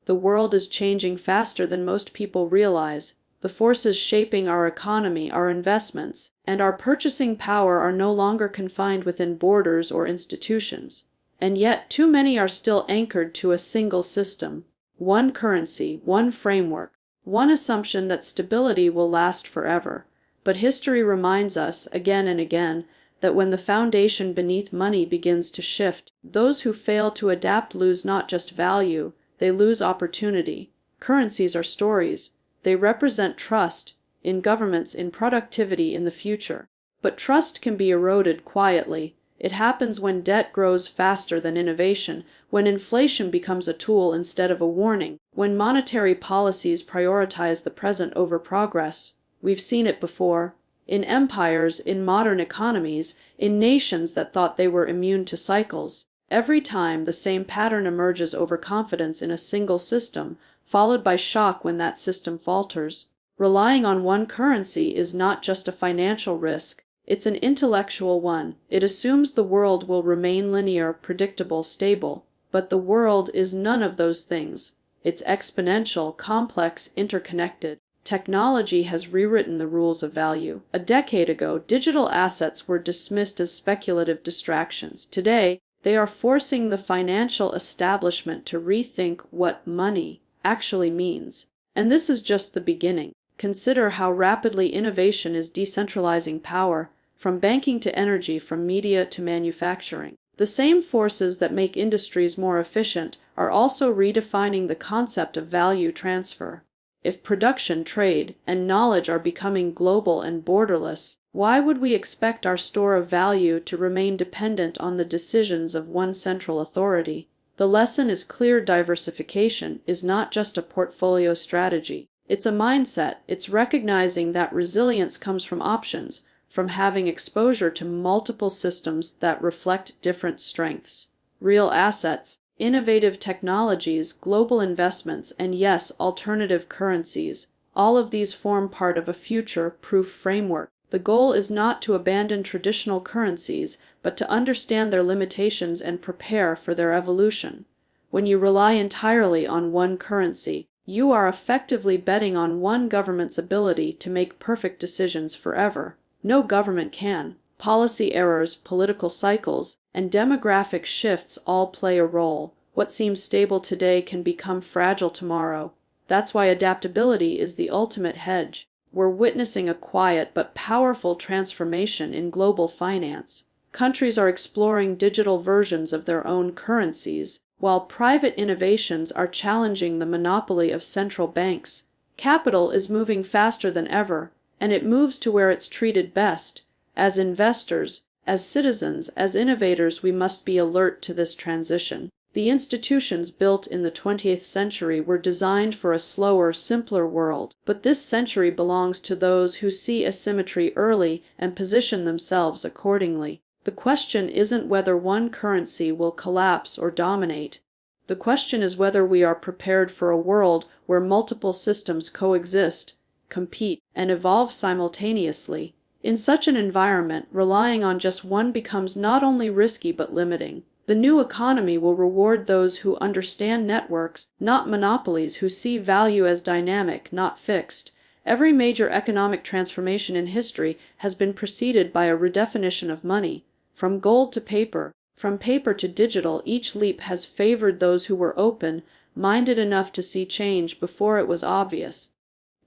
The world is changing faster than most people realize. The forces shaping our economy, our investments, and our purchasing power are no longer confined within borders or institutions. And yet, too many are still anchored to a single system, one currency, one framework, one assumption that stability will last forever. But history reminds us, again and again, that when the foundation beneath money begins to shift, those who fail to adapt lose not just value, they lose opportunity. Currencies are stories. They represent trust in governments, in productivity, in the future. But trust can be eroded quietly. It happens when debt grows faster than innovation, when inflation becomes a tool instead of a warning, when monetary policies prioritize the present over progress. We've seen it before. In empires, in modern economies, in nations that thought they were immune to cycles. Every time the same pattern emerges: overconfidence in a single system, followed by shock when that system falters. Relying on one currency is not just a financial risk, it's an intellectual one. It assumes the world will remain linear, predictable, stable. But the world is none of those things. It's exponential, complex, interconnected. Technology has rewritten the rules of value. A decade ago, digital assets were dismissed as speculative distractions. Today, they are forcing the financial establishment to rethink what money actually means. And this is just the beginning. Consider how rapidly innovation is decentralizing power, from banking to energy, from media to manufacturing. The same forces that make industries more efficient are also redefining the concept of value transfer. If production, trade, and knowledge are becoming global and borderless, why would we expect our store of value to remain dependent on the decisions of one central authority? The lesson is clear: diversification is not just a portfolio strategy. It's a mindset. It's recognizing that resilience comes from options, from having exposure to multiple systems that reflect different strengths. Real assets, innovative technologies, global investments, and yes, alternative currencies. All of these form part of a future-proof framework. The goal is not to abandon traditional currencies, but to understand their limitations and prepare for their evolution. When you rely entirely on one currency, you are effectively betting on one government's ability to make perfect decisions forever. No government can. Policy errors, political cycles, and demographic shifts all play a role. What seems stable today can become fragile tomorrow. That's why adaptability is the ultimate hedge. We're witnessing a quiet but powerful transformation in global finance. Countries are exploring digital versions of their own currencies, while private innovations are challenging the monopoly of central banks. Capital is moving faster than ever, and it moves to where it's treated best. As investors, as citizens, as innovators, we must be alert to this transition. The institutions built in the 20th century were designed for a slower, simpler world, but this century belongs to those who see asymmetry early and position themselves accordingly. The question isn't whether one currency will collapse or dominate. The question is whether we are prepared for a world where multiple systems coexist, compete, and evolve simultaneously. In such an environment, relying on just one becomes not only risky but limiting. The new economy will reward those who understand networks, not monopolies, who see value as dynamic, not fixed. Every major economic transformation in history has been preceded by a redefinition of money. From gold to paper, from paper to digital, each leap has favored those who were open-minded enough to see change before it was obvious.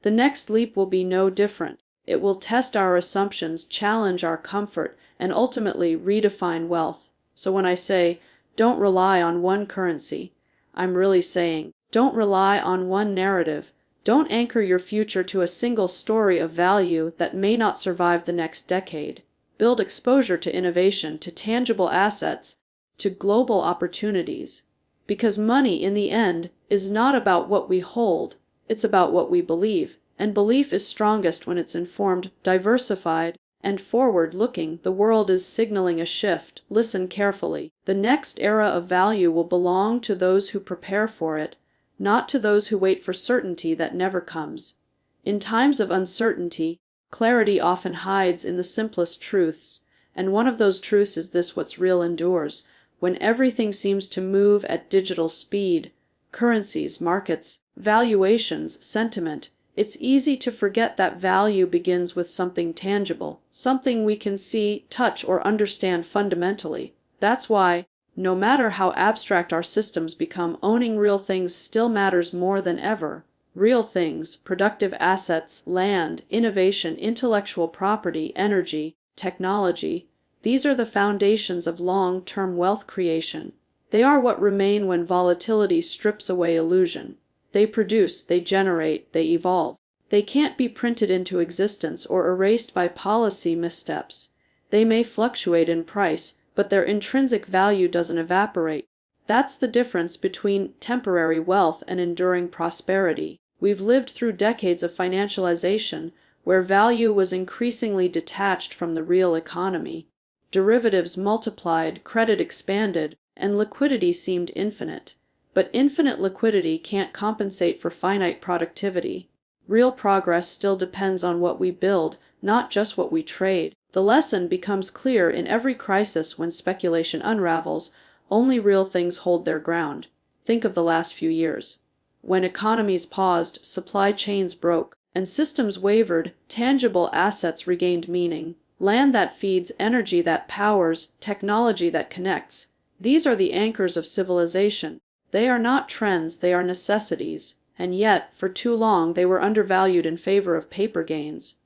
The next leap will be no different. It will test our assumptions, challenge our comfort, and ultimately redefine wealth. So when I say, don't rely on one currency, I'm really saying, don't rely on one narrative. Don't anchor your future to a single story of value that may not survive the next decade. Build exposure to innovation, to tangible assets, to global opportunities. Because money, in the end, is not about what we hold, it's about what we believe. And belief is strongest when it's informed, diversified, and forward-looking. The world is signaling a shift. Listen carefully. The next era of value will belong to those who prepare for it, not to those who wait for certainty that never comes. In times of uncertainty, clarity often hides in the simplest truths, and one of those truths is this: what's real endures. When everything seems to move at digital speed, currencies, markets, valuations, sentiment. It's easy to forget that value begins with something tangible, something we can see, touch, or understand fundamentally. That's why, no matter how abstract our systems become, owning real things still matters more than ever. Real things, productive assets, land, innovation, intellectual property, energy, technology, these are the foundations of long-term wealth creation. They are what remain when volatility strips away illusion. They produce, they generate, they evolve. They can't be printed into existence or erased by policy missteps. They may fluctuate in price, but their intrinsic value doesn't evaporate. That's the difference between temporary wealth and enduring prosperity. We've lived through decades of financialization, where value was increasingly detached from the real economy. Derivatives multiplied, credit expanded, and liquidity seemed infinite. But infinite liquidity can't compensate for finite productivity. Real progress still depends on what we build, not just what we trade. The lesson becomes clear in every crisis when speculation unravels. Only real things hold their ground. Think of the last few years. When economies paused, supply chains broke, and systems wavered, tangible assets regained meaning. Land that feeds, energy that powers, technology that connects. These are the anchors of civilization. They are not trends, they are necessities. And yet, for too long, they were undervalued in favor of paper gains.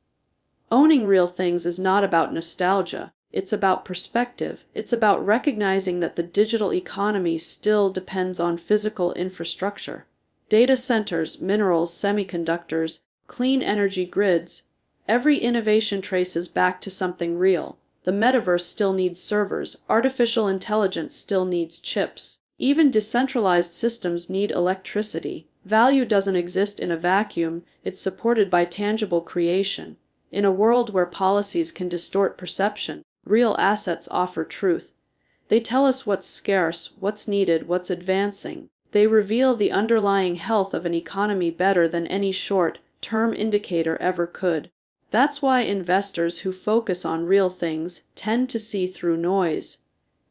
Owning real things is not about nostalgia. It's about perspective. It's about recognizing that the digital economy still depends on physical infrastructure. Data centers, minerals, semiconductors, clean energy grids. Every innovation traces back to something real. The metaverse still needs servers. Artificial intelligence still needs chips. Even decentralized systems need electricity. Value doesn't exist in a vacuum. It's supported by tangible creation. In a world where policies can distort perception, real assets offer truth. They tell us what's scarce, what's needed, what's advancing. They reveal the underlying health of an economy better than any short-term indicator ever could. That's why investors who focus on real things tend to see through noise,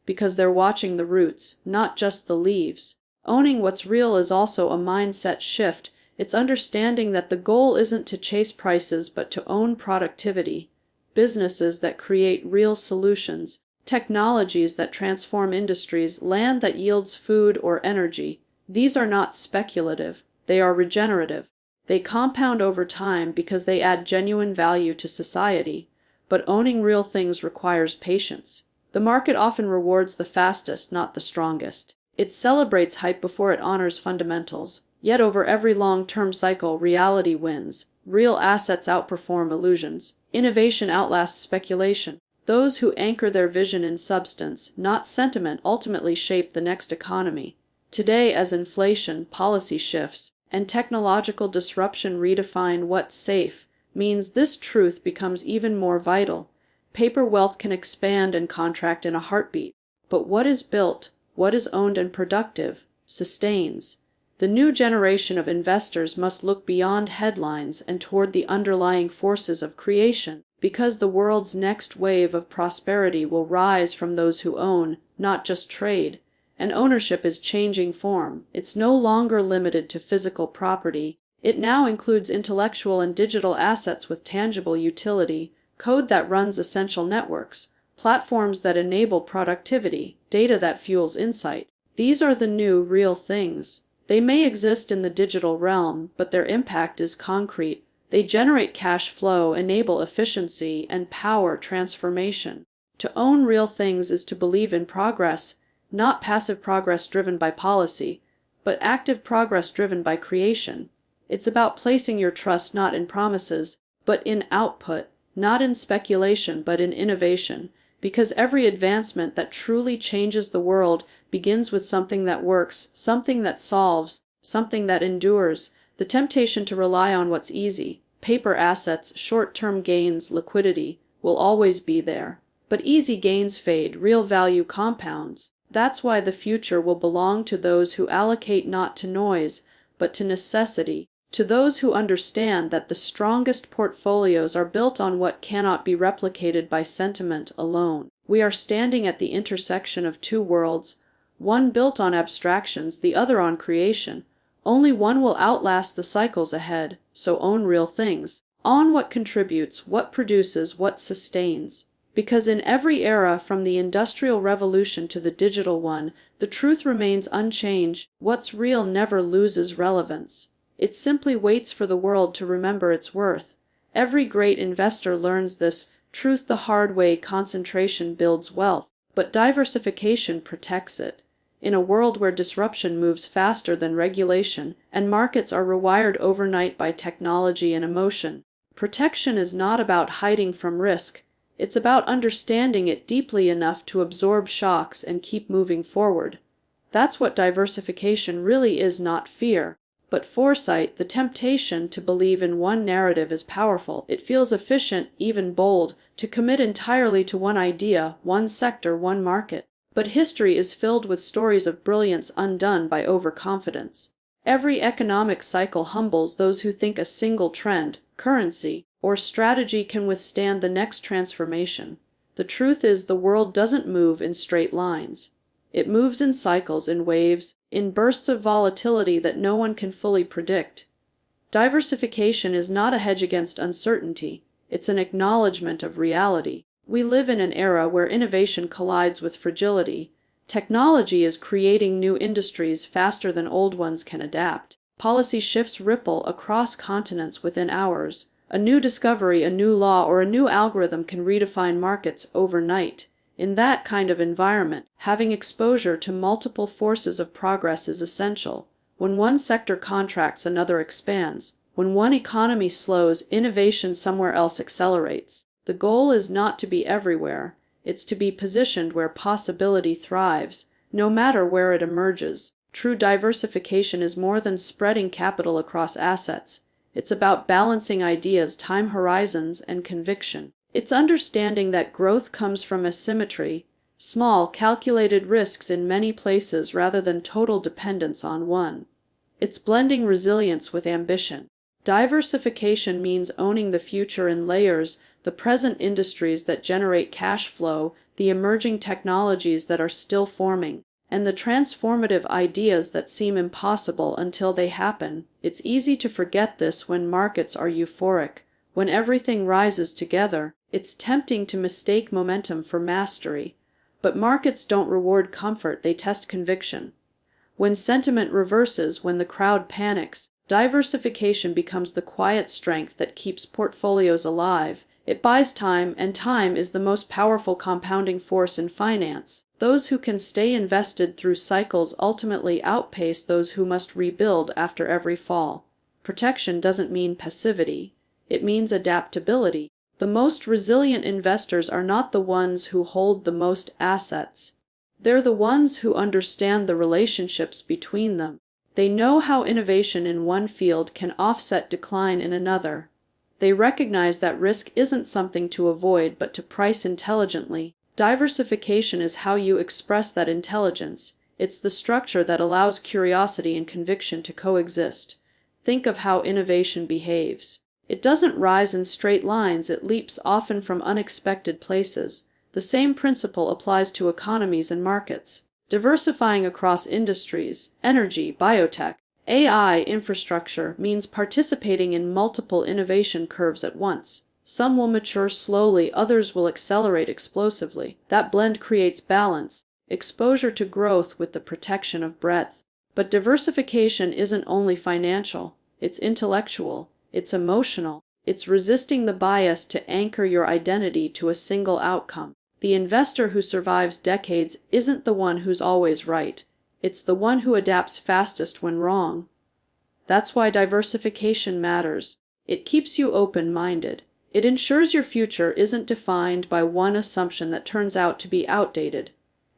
because they're watching the roots, not just the leaves. Owning what's real is also a mindset shift. It's understanding that the goal isn't to chase prices but to own productivity, businesses that create real solutions, technologies that transform industries, land that yields food or energy. These are not speculative, they are regenerative. They compound over time because they add genuine value to society. But owning real things requires patience. The market often rewards the fastest, not the strongest. It celebrates hype before it honors fundamentals. Yet over every long-term cycle, reality wins. Real assets outperform illusions. Innovation outlasts speculation. Those who anchor their vision in substance, not sentiment, ultimately shape the next economy. Today, as inflation, policy shifts, and technological disruption redefine what's safe, means this truth becomes even more vital. Paper wealth can expand and contract in a heartbeat. But what is built, what is owned and productive, sustains. The new generation of investors must look beyond headlines and toward the underlying forces of creation, because the world's next wave of prosperity will rise from those who own, not just trade. And ownership is changing form. It's no longer limited to physical property. It now includes intellectual and digital assets with tangible utility, code that runs essential networks, platforms that enable productivity, data that fuels insight. These are the new, real things. They may exist in the digital realm, but their impact is concrete. They generate cash flow, enable efficiency, and power transformation. To own real things is to believe in progress, not passive progress driven by policy, but active progress driven by creation. It's about placing your trust not in promises, but in output, not in speculation, but in innovation, because every advancement that truly changes the world begins with something that works, something that solves, something that endures. The temptation to rely on what's easy, paper assets, short-term gains, liquidity, will always be there. But easy gains fade, real value compounds. That's why the future will belong to those who allocate not to noise, but to necessity, to those who understand that the strongest portfolios are built on what cannot be replicated by sentiment alone. We are standing at the intersection of two worlds, one built on abstractions, the other on creation, Only one will outlast the cycles ahead, so own real things. Own what contributes, what produces, what sustains. Because in every era, from the Industrial Revolution to the digital one, the truth remains unchanged: what's real never loses relevance. It simply waits for the world to remember its worth. Every great investor learns this truth the hard way. Concentration builds wealth, but diversification protects it. In a world where disruption moves faster than regulation, and markets are rewired overnight by technology and emotion, protection is not about hiding from risk. It's about understanding it deeply enough to absorb shocks and keep moving forward. That's what diversification really is: not fear, but foresight. The temptation to believe in one narrative is powerful. It feels efficient, even bold, to commit entirely to one idea, one sector, one market. But history is filled with stories of brilliance undone by overconfidence. Every economic cycle humbles those who think a single trend, currency, or strategy can withstand the next transformation. The truth is, the world doesn't move in straight lines. It moves in cycles, in waves, in bursts of volatility that no one can fully predict. Diversification is not a hedge against uncertainty, it's an acknowledgement of reality. We live in an era where innovation collides with fragility. Technology is creating new industries faster than old ones can adapt. Policy shifts ripple across continents within hours. A new discovery, a new law, or a new algorithm can redefine markets overnight. In that kind of environment, having exposure to multiple forces of progress is essential. When one sector contracts, another expands. When one economy slows, innovation somewhere else accelerates. The goal is not to be everywhere, it's to be positioned where possibility thrives, no matter where it emerges. True diversification is more than spreading capital across assets. It's about balancing ideas, time horizons, and conviction. It's understanding that growth comes from asymmetry, small, calculated risks in many places rather than total dependence on one. It's blending resilience with ambition. Diversification means owning the future in layers: the present industries that generate cash flow, the emerging technologies that are still forming, and the transformative ideas that seem impossible until they happen. It's easy to forget this when markets are euphoric. When everything rises together, it's tempting to mistake momentum for mastery. But markets don't reward comfort, they test conviction. When sentiment reverses, when the crowd panics, diversification becomes the quiet strength that keeps portfolios alive. It buys time, and time is the most powerful compounding force in finance. Those who can stay invested through cycles ultimately outpace those who must rebuild after every fall. Protection doesn't mean passivity, it means adaptability. The most resilient investors are not the ones who hold the most assets. They're the ones who understand the relationships between them. They know how innovation in one field can offset decline in another. They recognize that risk isn't something to avoid but to price intelligently. Diversification is how you express that intelligence. It's the structure that allows curiosity and conviction to coexist. Think of how innovation behaves. It doesn't rise in straight lines, it leaps often from unexpected places. The same principle applies to economies and markets. Diversifying across industries, energy, biotech, AI, infrastructure, means participating in multiple innovation curves at once. Some will mature slowly, others will accelerate explosively. That blend creates balance, exposure to growth with the protection of breadth. But diversification isn't only financial, it's intellectual, it's emotional, it's resisting the bias to anchor your identity to a single outcome. The investor who survives decades isn't the one who's always right. It's the one who adapts fastest when wrong. That's why diversification matters. It keeps you open-minded. It ensures your future isn't defined by one assumption that turns out to be outdated.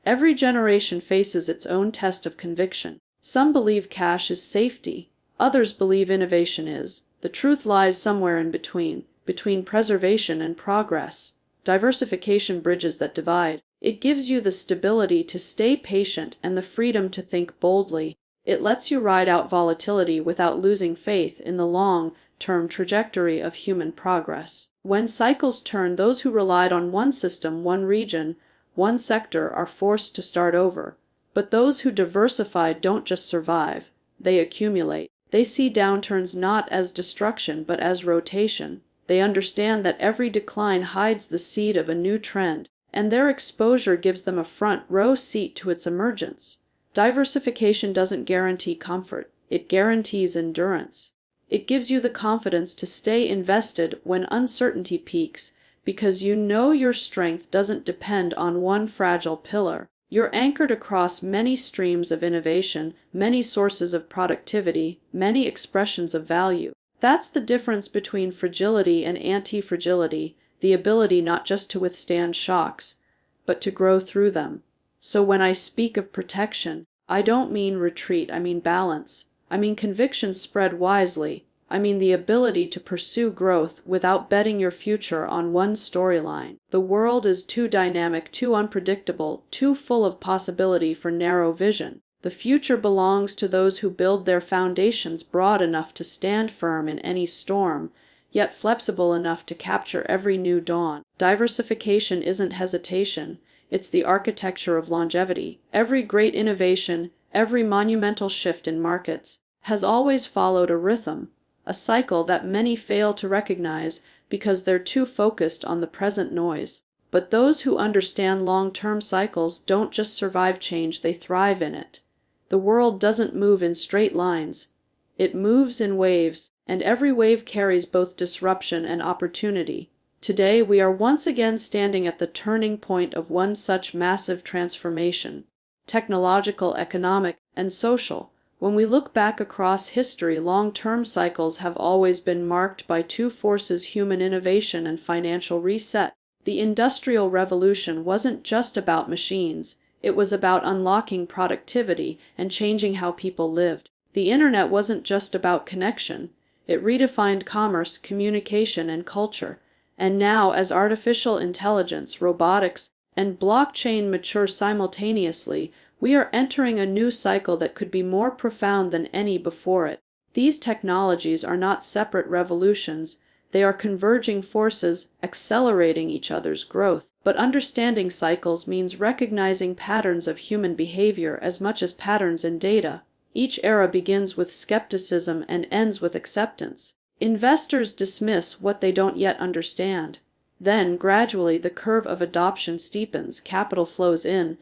Every generation faces its own test of conviction. Some believe cash is safety. Others believe innovation is. The truth lies somewhere in between preservation and progress. Diversification bridges that divide. It gives you the stability to stay patient and the freedom to think boldly. It lets you ride out volatility without losing faith in the long-term trajectory of human progress. When cycles turn, those who relied on one system, one region, one sector are forced to start over. But those who diversify don't just survive, they accumulate. They see downturns not as destruction but as rotation. They understand that every decline hides the seed of a new trend, and their exposure gives them a front row seat to its emergence. Diversification doesn't guarantee comfort, it guarantees endurance. It gives you the confidence to stay invested when uncertainty peaks, because you know your strength doesn't depend on one fragile pillar. You're anchored across many streams of innovation, many sources of productivity, many expressions of value. That's the difference between fragility and anti-fragility, the ability not just to withstand shocks, but to grow through them. So when I speak of protection, I don't mean retreat, I mean balance. I mean conviction spread wisely. I mean the ability to pursue growth without betting your future on one storyline. The world is too dynamic, too unpredictable, too full of possibility for narrow vision. The future belongs to those who build their foundations broad enough to stand firm in any storm, yet flexible enough to capture every new dawn. Diversification isn't hesitation, it's the architecture of longevity. Every great innovation, every monumental shift in markets, has always followed a rhythm, a cycle that many fail to recognize because they're too focused on the present noise. But those who understand long-term cycles don't just survive change, they thrive in it. The world doesn't move in straight lines. It moves in waves, and every wave carries both disruption and opportunity. Today, we are once again standing at the turning point of one such massive transformation, technological, economic, and social. When we look back across history, long-term cycles have always been marked by two forces: human innovation and financial reset. The Industrial Revolution wasn't just about machines, it was about unlocking productivity and changing how people lived. The internet wasn't just about connection, it redefined commerce, communication, and culture. And now, as artificial intelligence, robotics, and blockchain mature simultaneously, we are entering a new cycle that could be more profound than any before it. These technologies are not separate revolutions, they are converging forces, accelerating each other's growth. But understanding cycles means recognizing patterns of human behavior as much as patterns in data. Each era begins with skepticism and ends with acceptance. Investors dismiss what they don't yet understand. Then, gradually, the curve of adoption steepens, capital flows in,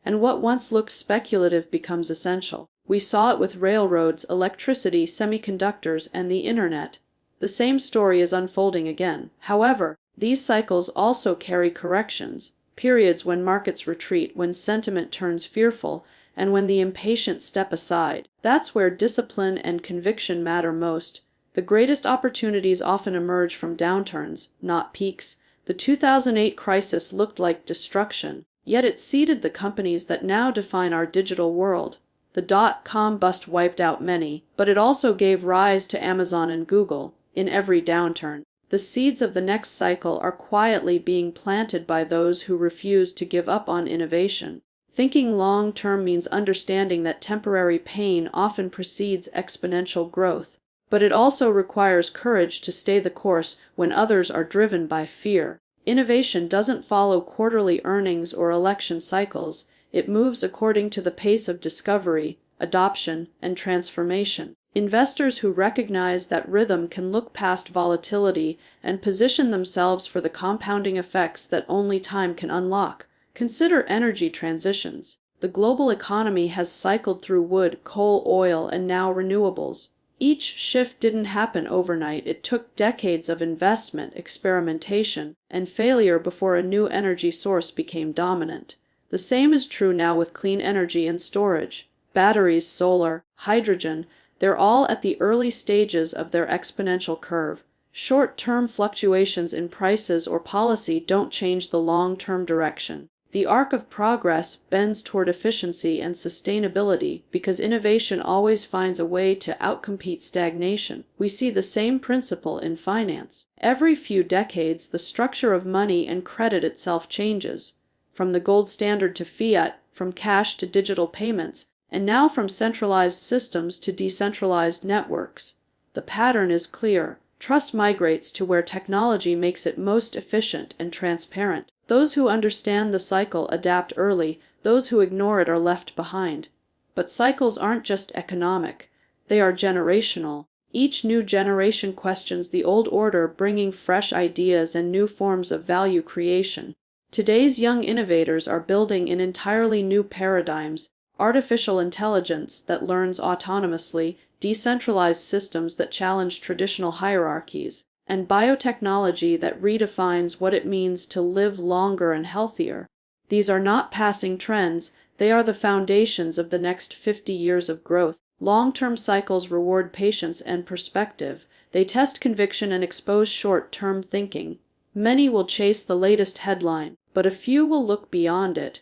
and what once looked speculative becomes essential. We saw it with railroads, electricity, semiconductors, and the internet. The same story is unfolding again. However, these cycles also carry corrections, periods when markets retreat, when sentiment turns fearful, and when the impatient step aside. That's where discipline and conviction matter most. The greatest opportunities often emerge from downturns, not peaks. The 2008 crisis looked like destruction, yet it seeded the companies that now define our digital world. The dot-com bust wiped out many, but it also gave rise to Amazon and Google. In every downturn, the seeds of the next cycle are quietly being planted by those who refuse to give up on innovation. Thinking long-term means understanding that temporary pain often precedes exponential growth, but it also requires courage to stay the course when others are driven by fear. Innovation doesn't follow quarterly earnings or election cycles, it moves according to the pace of discovery, adoption, and transformation. Investors who recognize that rhythm can look past volatility and position themselves for the compounding effects that only time can unlock. Consider energy transitions. The global economy has cycled through wood, coal, oil, and now renewables. Each shift didn't happen overnight. It took decades of investment, experimentation, and failure before a new energy source became dominant. The same is true now with clean energy and storage. Batteries, solar, hydrogen, they're all at the early stages of their exponential curve. Short-term fluctuations in prices or policy don't change the long-term direction. The arc of progress bends toward efficiency and sustainability because innovation always finds a way to outcompete stagnation. We see the same principle in finance. Every few decades, the structure of money and credit itself changes. From the gold standard to fiat, from cash to digital payments, and now from centralized systems to decentralized networks. The pattern is clear. Trust migrates to where technology makes it most efficient and transparent. Those who understand the cycle adapt early, those who ignore it are left behind. But cycles aren't just economic, They are generational. Each new generation questions the old order, bringing fresh ideas and new forms of value creation. Today's young innovators are building in entirely new paradigms: artificial intelligence that learns autonomously, decentralized systems that challenge traditional hierarchies, and biotechnology that redefines what it means to live longer and healthier. These are not passing trends, they are the foundations of the next 50 years of growth. Long-term cycles reward patience and perspective. They test conviction and expose short-term thinking. Many will chase the latest headline, but a few will look beyond it,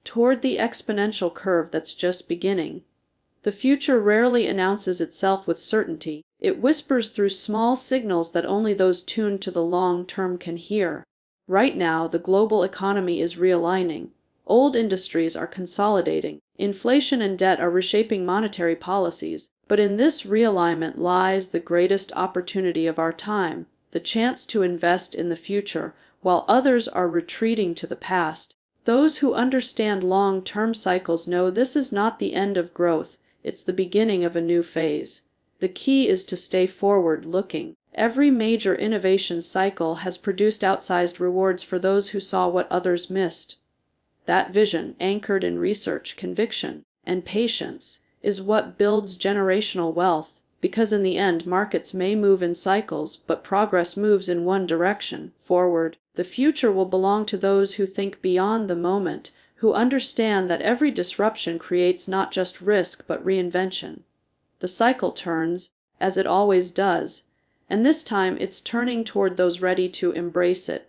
toward the exponential curve that's just beginning. The future rarely announces itself with certainty. It whispers through small signals that only those tuned to the long term can hear. Right now, the global economy is realigning. Old industries are consolidating. Inflation and debt are reshaping monetary policies. But in this realignment lies the greatest opportunity of our time, the chance to invest in the future, while others are retreating to the past. Those who understand long-term cycles know this is not the end of growth, it's the beginning of a new phase. The key is to stay forward-looking. Every major innovation cycle has produced outsized rewards for those who saw what others missed. That vision, anchored in research, conviction, and patience, is what builds generational wealth, because in the end markets may move in cycles, but progress moves in one direction, forward. The future will belong to those who think beyond the moment, who understand that every disruption creates not just risk but reinvention. The cycle turns, as it always does, and this time it's turning toward those ready to embrace it.